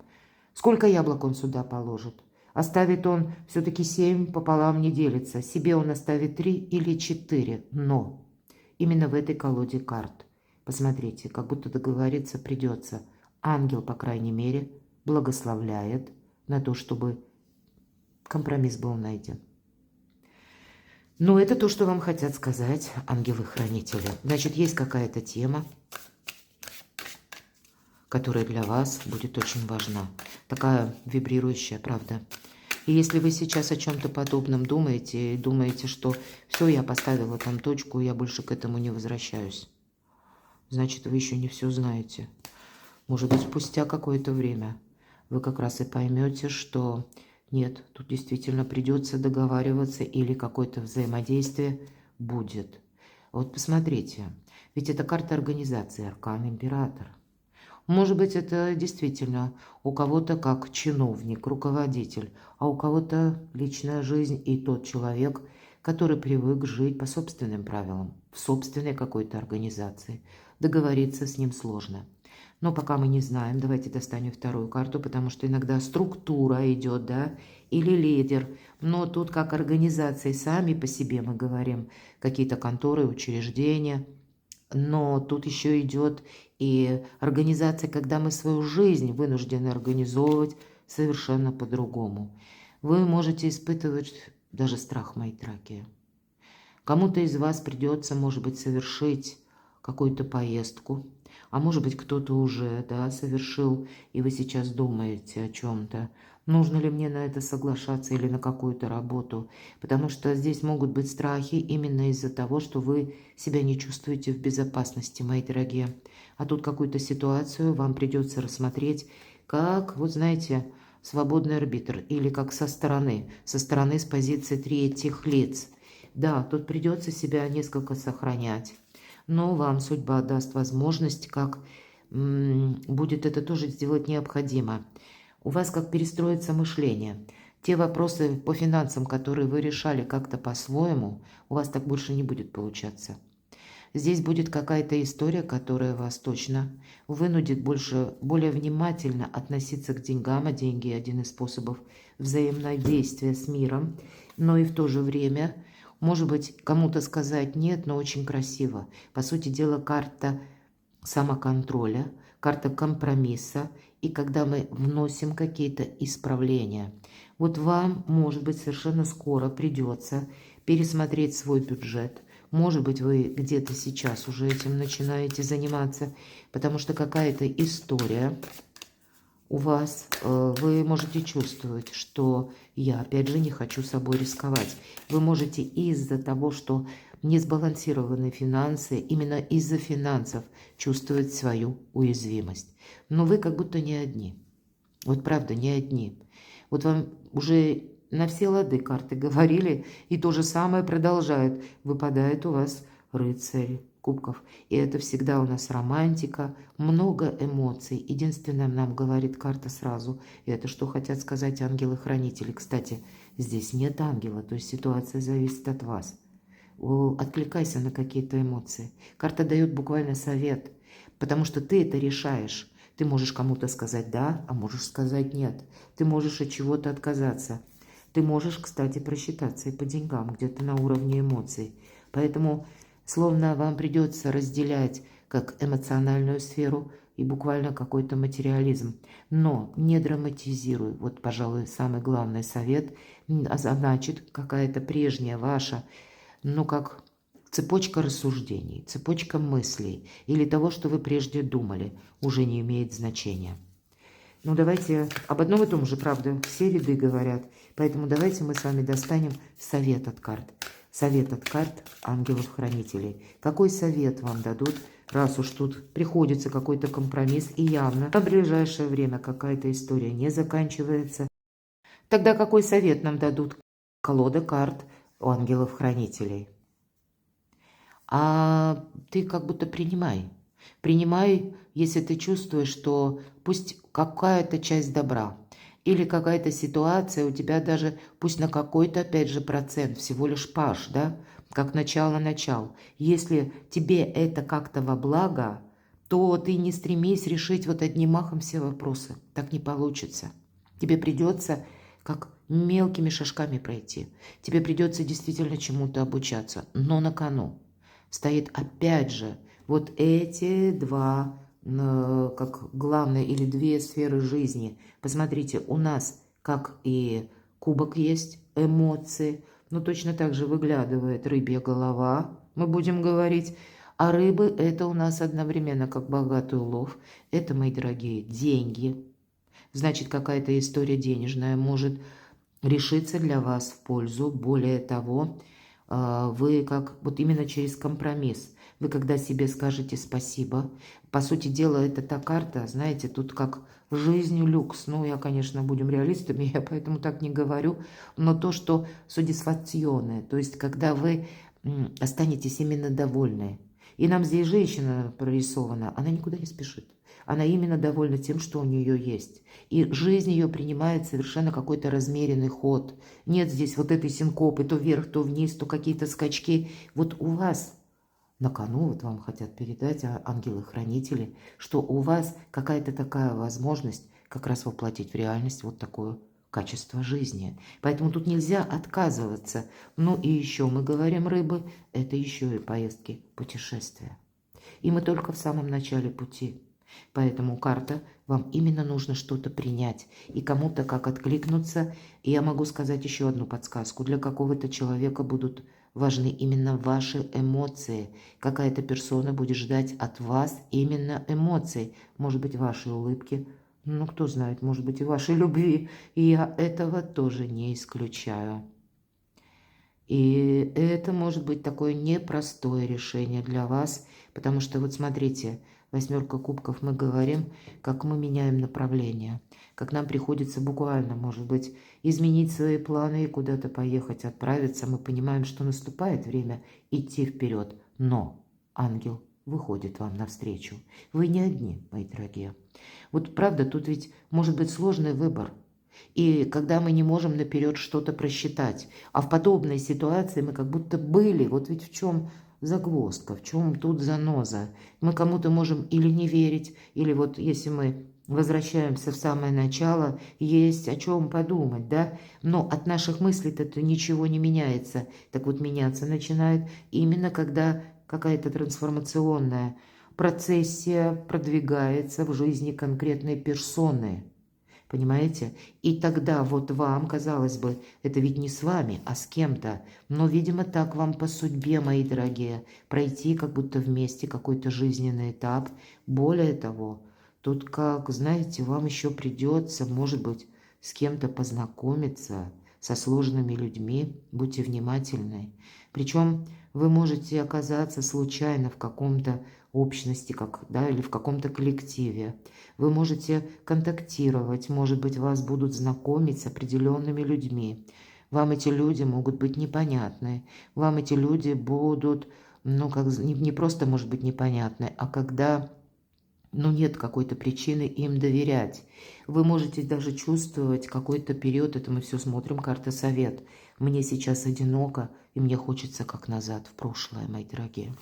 сколько яблок он сюда положит. Оставит он все-таки 7, пополам не делится. Себе он оставит 3 или 4. Но именно в этой колоде карт. Посмотрите, как будто договориться придется. Ангел, по крайней мере, благословляет на то, чтобы компромисс был найден. Но это то, что вам хотят сказать ангелы-хранители. Значит, есть какая-то тема, которая для вас будет очень важна. Такая вибрирующая, правда. И если вы сейчас о чем-то подобном думаете, и думаете, что все, я поставила там точку, я больше к этому не возвращаюсь, значит, вы еще не все знаете. Может быть, спустя какое-то время вы как раз и поймете, что нет, тут действительно придется договариваться или какое-то взаимодействие будет. Вот посмотрите, ведь это карта организации, аркан император. Может быть, это действительно у кого-то как чиновник, руководитель, а у кого-то личная жизнь и тот человек, который привык жить по собственным правилам, в собственной какой-то организации. Договориться с ним сложно. Но пока мы не знаем, давайте достанем вторую карту, потому что иногда структура идет, да, или лидер. Но тут как организации сами по себе мы говорим, какие-то конторы, учреждения. Но тут еще идет и организация, когда мы свою жизнь вынуждены организовывать совершенно по-другому. Вы можете испытывать даже страх, мои дорогие. Кому-то из вас придется, может быть, совершить какую-то поездку, а может быть, кто-то уже, да, совершил, и вы сейчас думаете о чем-то. Нужно ли мне на это соглашаться или на какую-то работу? Потому что здесь могут быть страхи именно из-за того, что вы себя не чувствуете в безопасности, мои дорогие. А тут какую-то ситуацию вам придется рассмотреть как, вот знаете, свободный арбитр или как со стороны с позиции третьих лиц. Да, тут придется себя несколько сохранять. Но вам судьба даст возможность, как будет это тоже сделать необходимо. У вас как перестроится мышление. Те вопросы по финансам, которые вы решали как-то по-своему, у вас так больше не будет получаться. Здесь будет какая-то история, которая вас точно вынудит более внимательно относиться к деньгам, а деньги – один из способов взаимодействия с миром, но и в то же время, может быть, кому-то сказать «нет», но очень красиво. По сути дела, карта самоконтроля, карта компромисса, и когда мы вносим какие-то исправления. Вот вам, может быть, совершенно скоро придется пересмотреть свой бюджет. Может быть, вы где-то сейчас уже этим начинаете заниматься, потому что какая-то история у вас, вы можете чувствовать, что я, опять же, не хочу собой рисковать. Вы можете из-за того, что не сбалансированы финансы, именно из-за финансов чувствовать свою уязвимость. Но вы как будто не одни. Вот правда, не одни. Вот вам уже на все лады карты говорили, и то же самое продолжают. Выпадает у вас рыцарь кубков. И это всегда у нас романтика, много эмоций. Единственное, нам говорит карта сразу, и это что хотят сказать ангелы-хранители. Кстати, здесь нет ангела, то есть ситуация зависит от вас. Откликайся на какие-то эмоции. Карта дает буквально совет, потому что ты это решаешь. Ты можешь кому-то сказать «да», а можешь сказать «нет». Ты можешь от чего-то отказаться. Ты можешь, кстати, просчитаться и по деньгам, где-то на уровне эмоций. Поэтому словно вам придется разделять как эмоциональную сферу и буквально какой-то материализм. Но не драматизируй. Вот, пожалуй, самый главный совет. Значит, какая-то прежняя ваша, ну, как цепочка рассуждений, цепочка мыслей или того, что вы прежде думали, уже не имеет значения. Ну, давайте об одном и том же, правда, все ряды говорят. Поэтому давайте мы с вами достанем совет от карт. Совет от карт ангелов-хранителей. Какой совет вам дадут раз уж тут приходится какой-то компромисс, и явно на ближайшее время какая-то история не заканчивается, тогда какой совет нам дадут колода карт у ангелов-хранителей? А ты как будто принимай. Принимай, если ты чувствуешь, что пусть какая-то часть добра или какая-то ситуация у тебя даже, пусть на какой-то, опять же, процент, всего лишь паш, да, как начало-начал. Если тебе это как-то во благо, то ты не стремись решить вот одним махом все вопросы. Так не получится. Тебе придется как мелкими шажками пройти. Тебе придется действительно чему-то обучаться, но на кону стоит опять же вот эти два, как главные или две сферы жизни. Посмотрите, у нас как и кубок есть, эмоции, но точно так же выглядывает рыбья голова, мы будем говорить. А рыбы это у нас одновременно как богатый улов. Это, мои дорогие, деньги. Значит, какая-то история денежная может решиться для вас в пользу. Более того, вы как вот именно через компромисс. Вы когда себе скажете спасибо, по сути дела, это та карта, знаете, тут как жизнь люкс. Ну, я, конечно, будем реалистами, я поэтому так не говорю, но то, что содисфакционное, то есть когда вы останетесь именно довольны. И нам здесь женщина прорисована, она никуда не спешит. Она именно довольна тем, что у нее есть. И жизнь ее принимает совершенно какой-то размеренный ход. Нет здесь вот этой синкопы, то вверх, то вниз, то какие-то скачки. Вот у вас на кону, вот вам хотят передать ангелы-хранители, что у вас какая-то такая возможность как раз воплотить в реальность вот такое качество жизни. Поэтому тут нельзя отказываться. Ну и еще мы говорим, рыбы, это еще и поездки, путешествия. И мы только в самом начале пути. Поэтому карта, вам именно нужно что-то принять. И кому-то как откликнуться. И я могу сказать еще одну подсказку. Для какого-то человека будут важны именно ваши эмоции. Какая-то персона будет ждать от вас именно эмоций. Может быть, вашей улыбки. Ну, кто знает, может быть, и вашей любви. И я этого тоже не исключаю. И это может быть такое непростое решение для вас, потому что вот смотрите, восьмерка кубков мы говорим, как мы меняем направление, как нам приходится буквально, может быть, изменить свои планы и куда-то поехать, отправиться. Мы понимаем, что наступает время идти вперед, но ангел выходит вам навстречу. Вы не одни, мои дорогие. Вот правда, тут ведь может быть сложный выбор. И когда мы не можем наперед что-то просчитать. А в подобной ситуации мы как будто были. Вот ведь в чем загвоздка, в чем тут заноза. Мы кому-то можем или не верить, или вот если мы возвращаемся в самое начало, есть о чем подумать, да? Но от наших мыслей-то ничего не меняется. Так вот меняться начинает именно когда какая-то трансформационная процессия продвигается в жизни конкретной персоны. Понимаете? И тогда вот вам, казалось бы, это ведь не с вами, а с кем-то. Но, видимо, так вам по судьбе, мои дорогие, пройти как будто вместе какой-то жизненный этап. Более того, тут как, знаете, вам еще придется, может быть, с кем-то познакомиться, со сложными людьми. Будьте внимательны. Причем вы можете оказаться случайно в каком-то общности, как, да, или в каком-то коллективе. Вы можете контактировать, может быть, вас будут знакомить с определенными людьми. Вам эти люди могут быть непонятны. Вам эти люди будут, ну, как не просто, может быть, непонятны, а когда, ну, нет какой-то причины им доверять. Вы можете даже чувствовать какой-то период, это мы все смотрим, карта совет. Мне сейчас одиноко, и мне хочется как назад, в прошлое, мои дорогие.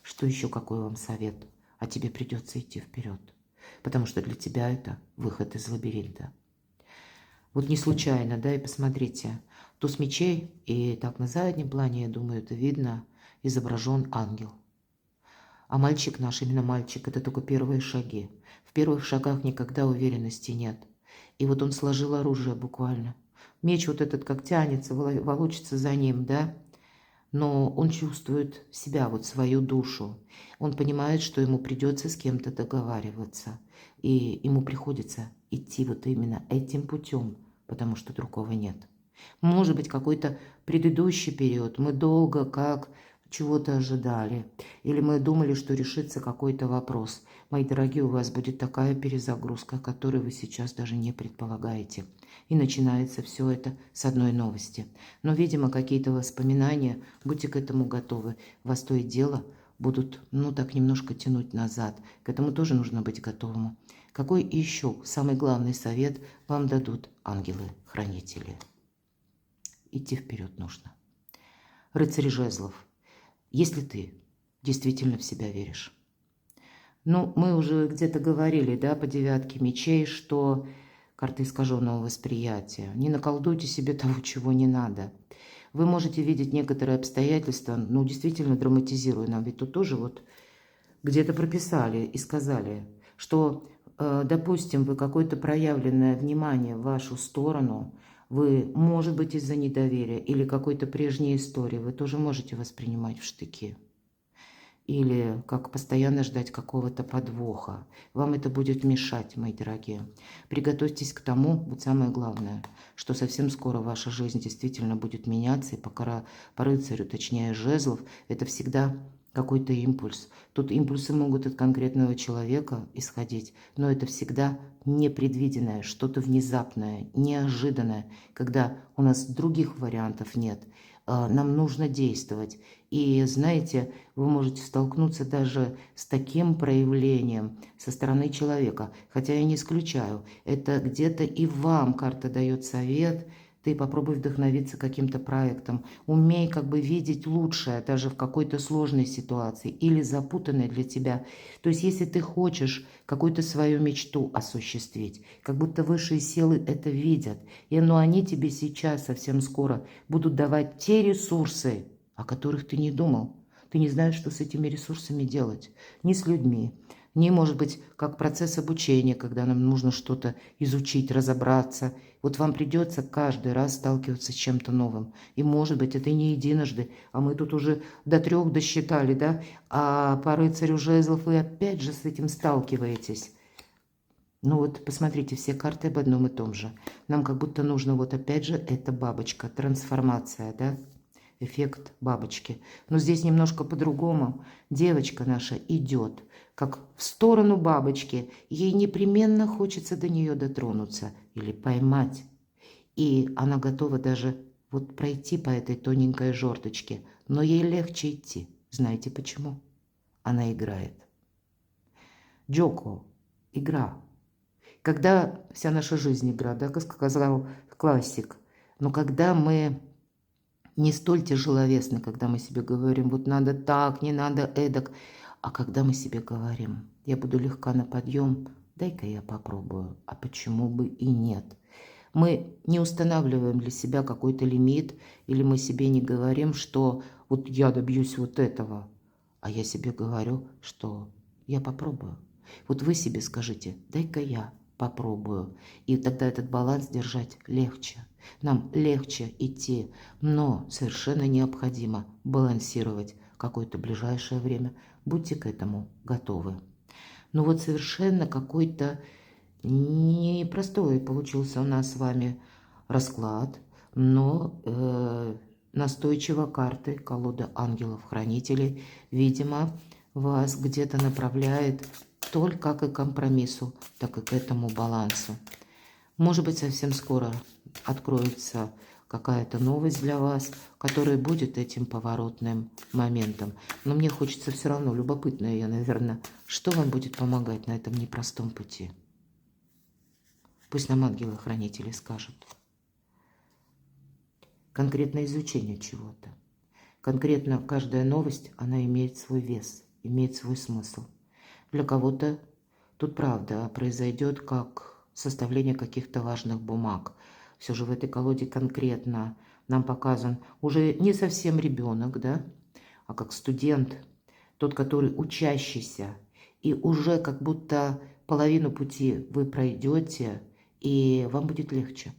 Что еще, какой вам совет? А тебе придется идти вперед. Потому что для тебя это выход из лабиринта. Вот не случайно, да, и посмотрите. Туз мечей, и так на заднем плане, я думаю, это видно, изображен ангел. А мальчик наш, именно мальчик, это только первые шаги. В первых шагах никогда уверенности нет. И вот он сложил оружие буквально. Меч вот этот как тянется, волочится за ним, да? Но он чувствует себя, вот свою душу. Он понимает, что ему придется с кем-то договариваться. И ему приходится идти вот именно этим путем, потому что другого нет. Может быть, какой-то предыдущий период мы долго как чего-то ожидали, или мы думали, что решится какой-то вопрос. Мои дорогие, у вас будет такая перезагрузка, которую вы сейчас даже не предполагаете. И начинается все это с одной новости. Но, видимо, какие-то воспоминания, будьте к этому готовы, вас то и дело будут, так немножко тянуть назад. К этому тоже нужно быть готовым. Какой еще самый главный совет вам дадут ангелы-хранители? Идти вперед нужно. Рыцарь жезлов. Если ты действительно в себя веришь. Мы уже где-то говорили, да, по девятке мечей, что карта искаженного восприятия. Не наколдуйте себе того, чего не надо. Вы можете видеть некоторые обстоятельства, действительно драматизируя нам, ведь тут тоже где-то прописали и сказали, что, допустим, вы какое-то проявленное внимание в вашу сторону, вы, может быть, из-за недоверия или какой-то прежней истории, вы тоже можете воспринимать в штыки. Или как постоянно ждать какого-то подвоха. Вам это будет мешать, мои дорогие. Приготовьтесь к тому, самое главное, что совсем скоро ваша жизнь действительно будет меняться. И по рыцарю, точнее жезлов, это всегда какой-то импульс. Тут импульсы могут от конкретного человека исходить, но это всегда непредвиденное, что-то внезапное, неожиданное, когда у нас других вариантов нет. Нам нужно действовать. И, знаете, вы можете столкнуться даже с таким проявлением со стороны человека. Хотя я не исключаю, это где-то и вам карта дает совет. Ты попробуй вдохновиться каким-то проектом. Умей видеть лучшее даже в какой-то сложной ситуации или запутанной для тебя. То есть если ты хочешь какую-то свою мечту осуществить, как будто высшие силы это видят. Они тебе сейчас совсем скоро будут давать те ресурсы, о которых ты не думал. Ты не знаешь, что с этими ресурсами делать. Ни с людьми, ни, может быть, как процесс обучения, когда нам нужно что-то изучить, разобраться. Вам придется каждый раз сталкиваться с чем-то новым. И, может быть, это и не единожды, а мы тут уже до 3 досчитали, да? А по рыцарю жезлов вы опять же с этим сталкиваетесь. Посмотрите, все карты об одном и том же. Нам как будто нужно опять же эта бабочка, трансформация, да? Эффект бабочки. Но здесь немножко по-другому. Девочка наша идет как в сторону бабочки. Ей непременно хочется до нее дотронуться или поймать. И она готова даже пройти по этой тоненькой жердочке. Но ей легче идти. Знаете почему? Она играет. Джоко. Игра. Когда вся наша жизнь игра, да, как сказал классик. Но когда мы не столь тяжеловесны, когда мы себе говорим, надо так, не надо эдак. А когда мы себе говорим, я буду легка на подъем, дай-ка я попробую, а почему бы и нет. Мы не устанавливаем для себя какой-то лимит, или мы себе не говорим, что я добьюсь этого. А я себе говорю, что я попробую. Вы себе скажите, дай-ка я попробую. И тогда этот баланс держать легче. Нам легче идти, но совершенно необходимо балансировать какое-то ближайшее время. Будьте к этому готовы. Совершенно какой-то непростой получился у нас с вами расклад, но настойчиво карты, колода ангелов-хранителей, видимо, вас где-то направляет только как и к компромиссу, так и к этому балансу. Может быть, совсем скоро откроется какая-то новость для вас, которая будет этим поворотным моментом. Но мне хочется все равно, любопытная я, наверное, что вам будет помогать на этом непростом пути? Пусть нам ангелы-хранители скажут. Конкретное изучение чего-то. Конкретно каждая новость, она имеет свой вес, имеет свой смысл. Для кого-то тут, правда, произойдет как составление каких-то важных бумаг. Все же в этой колоде конкретно нам показан уже не совсем ребенок, да, а как студент, тот, который учащийся, и уже как будто половину пути вы пройдете, и вам будет легче.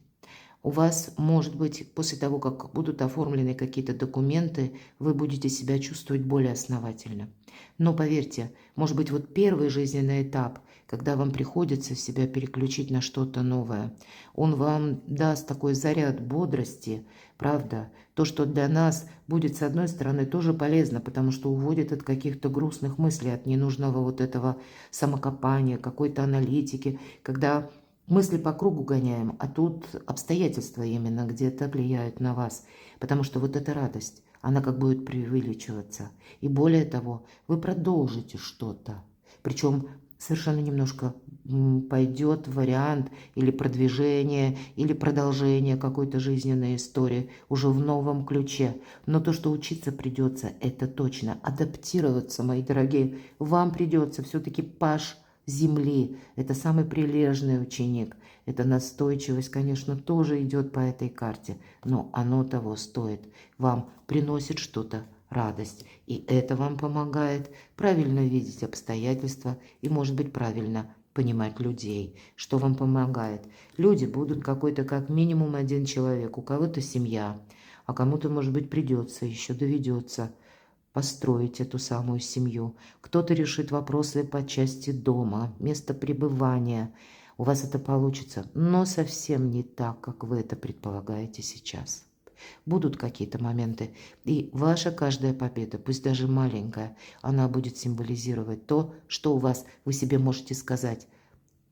У вас, может быть, после того, как будут оформлены какие-то документы, вы будете себя чувствовать более основательно. Но поверьте, может быть, первый жизненный этап, когда вам приходится себя переключить на что-то новое. Он вам даст такой заряд бодрости, правда. То, что для нас будет, с одной стороны, тоже полезно, потому что уводит от каких-то грустных мыслей, от ненужного вот этого самокопания, какой-то аналитики, когда мысли по кругу гоняем, а тут обстоятельства именно где-то влияют на вас, потому что вот эта радость, она как будет преувеличиваться. И более того, вы продолжите что-то. Причем совершенно немножко пойдет вариант или продвижение, или продолжение какой-то жизненной истории уже в новом ключе. Но то, что учиться придется, это точно. Адаптироваться, мои дорогие, вам придется. Все-таки паш Земли – это самый прилежный ученик. Эта настойчивость, конечно, тоже идет по этой карте, но оно того стоит. Вам приносит что-то радость, и это вам помогает правильно видеть обстоятельства и, может быть, правильно понимать людей. Что вам помогает? Люди будут какой-то как минимум один человек, у кого-то семья, а кому-то, может быть, придется, еще доведется построить эту самую семью. Кто-то решит вопросы по части дома, места пребывания. У вас это получится, но совсем не так, как вы это предполагаете сейчас. Будут какие-то моменты, и ваша каждая победа, пусть даже маленькая, она будет символизировать то, что у вас, вы себе можете сказать: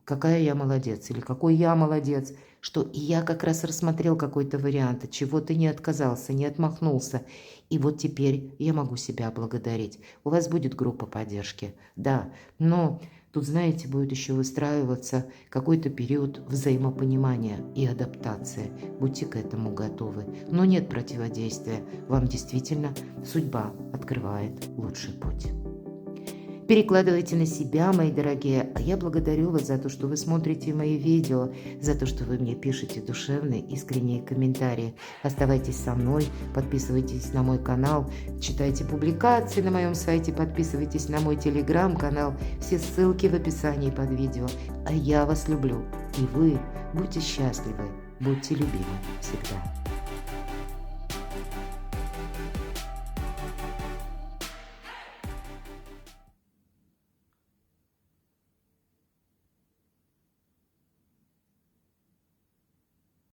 какая я молодец, или какой я молодец, что я как раз рассмотрел какой-то вариант, от чего ты не отказался, не отмахнулся, и вот теперь я могу себя благодарить. У вас будет группа поддержки, да, но тут, знаете, будет еще выстраиваться какой-то период взаимопонимания и адаптации. Будьте к этому готовы. Но нет противодействия. Вам действительно судьба открывает лучший путь. Перекладывайте на себя, мои дорогие. А я благодарю вас за то, что вы смотрите мои видео, за то, что вы мне пишете душевные, искренние комментарии. Оставайтесь со мной, подписывайтесь на мой канал, читайте публикации на моем сайте, подписывайтесь на мой телеграм-канал. Все ссылки в описании под видео. А я вас люблю. И вы будьте счастливы, будьте любимы всегда.